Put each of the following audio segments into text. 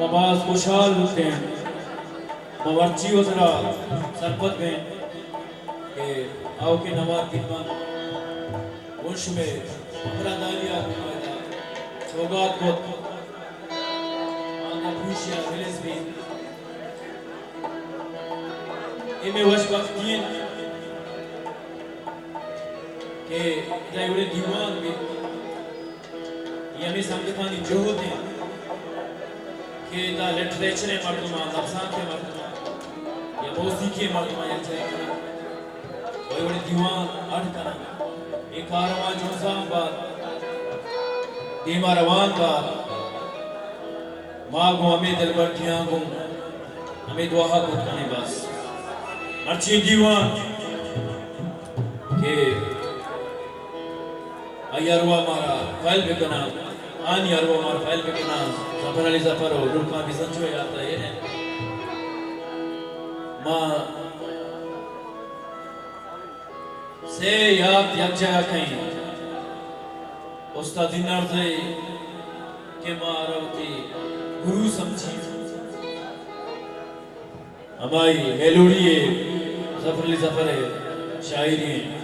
मबाज खुशहाल होते हैं बावर्ची वजरा सरपत में के आओ के नवाब कितमान वंश में हमरा दालिया कुमारा सौगात को आना पूछिया रिलीज भी इमे वश वक्तियन के जायुरे दीवान में ये हमें संगठन जो होते हैं कि दा लिटरेचर मर्दमा लफ्ज़ां के मर्दमा या मौसीकी मर्दमा या चाहे कोई बड़े दीवान अर्थ करना एक कारवां जोज़ाम बात दीमा रवान बात माँ को हमें दिल बर्तियाँ को हमें दुआ को करने बस अर्ची दीवान के अयरवा मारा फैल बिकना आन अरवा मारा फैल बिकना ज़फर अली ज़फर हो रुका भी संचो याद है ये माँ से याद यज्ञा कहीं उस्ताद दिनार से के मारवती गुरु समझी हमारी मेलोडी है ज़फर अली ज़फर है शायरी है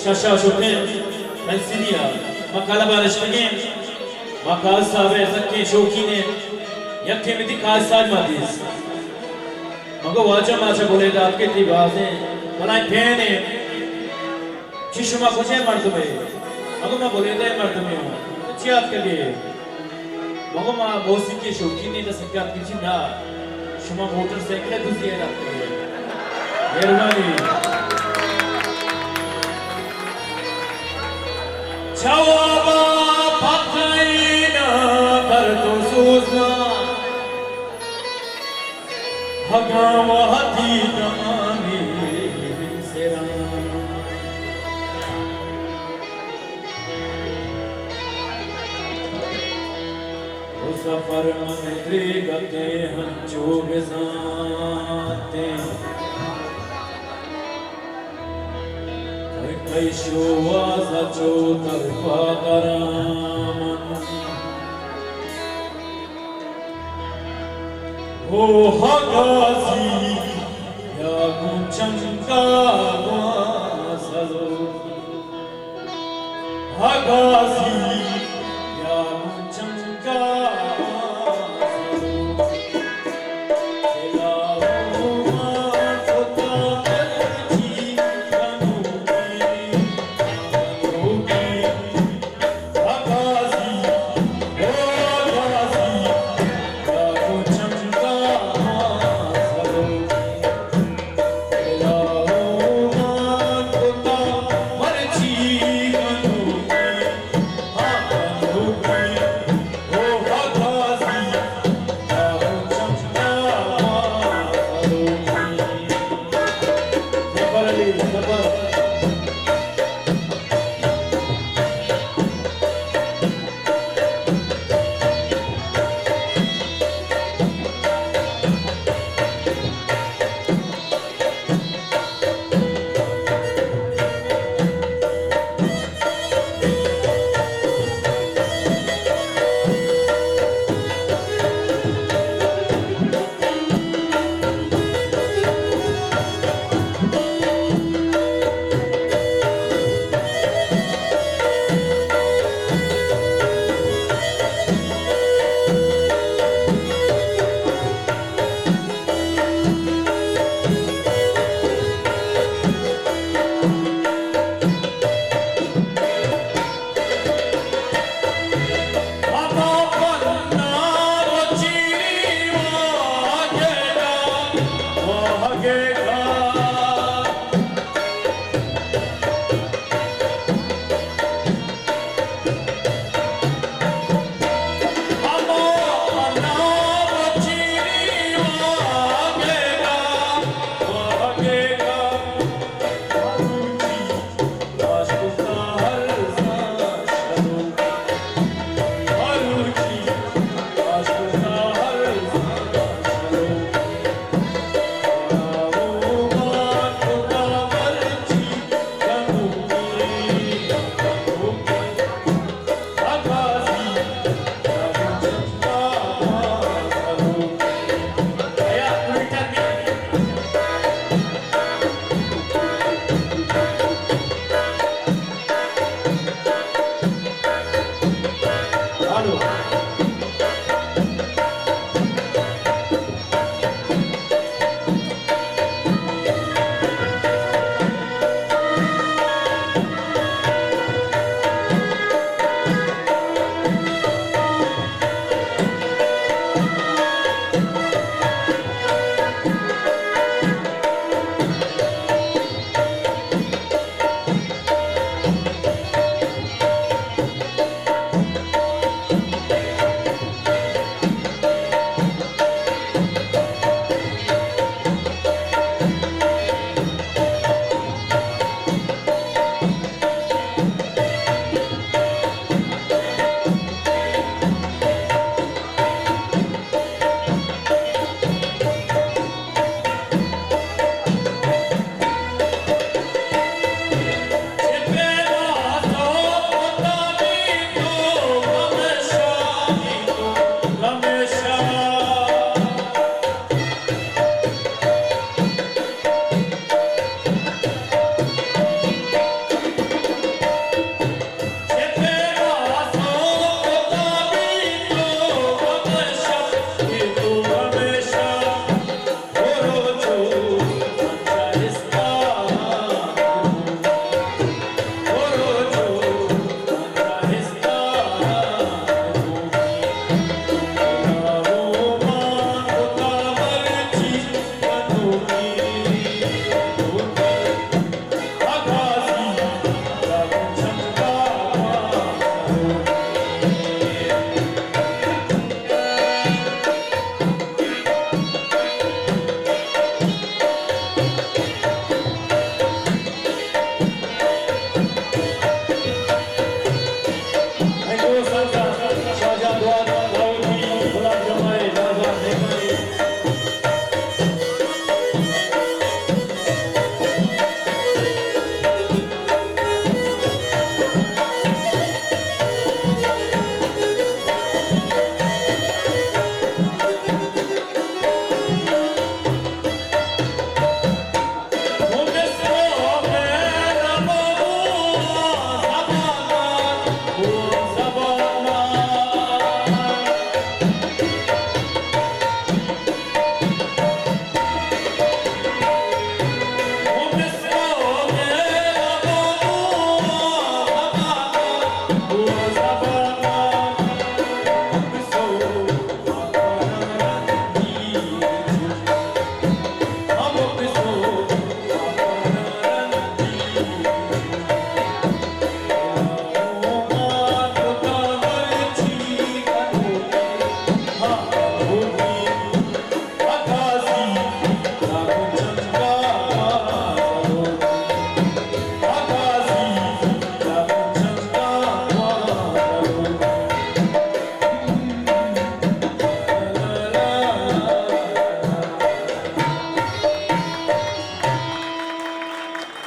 शशा शुक्र फैसिलिया मकाला बारिशगे मकाल साबे सके शौकी ने यक्के में दिखा साज मादिस मगो वाचा माचा बोले दात के ती बाजे बनाई फेने चिशुमा कुछे मर्दमे मगो मा बोले दे मर्दमे हो चियात के लिए मगो मा मौसी के शौकी ने तो सके किसी ना शुमा मोटरसाइकिल दूसरी रखते हैं मेहरबानी Chawaba patayna kar to suzna Hagawa hati tamani sera O safar mandri gate hancho bezate Kaishuwa sacho tarpa karaman O hagazi ya kuchanka wasalo Hagazi ya kuchanka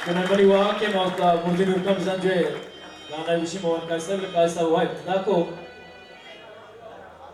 Tunamaliwa wake mwaka Murdin Urkam Zanjwe. Gana Wishi Mohan Kaisar Kaisa White. Dako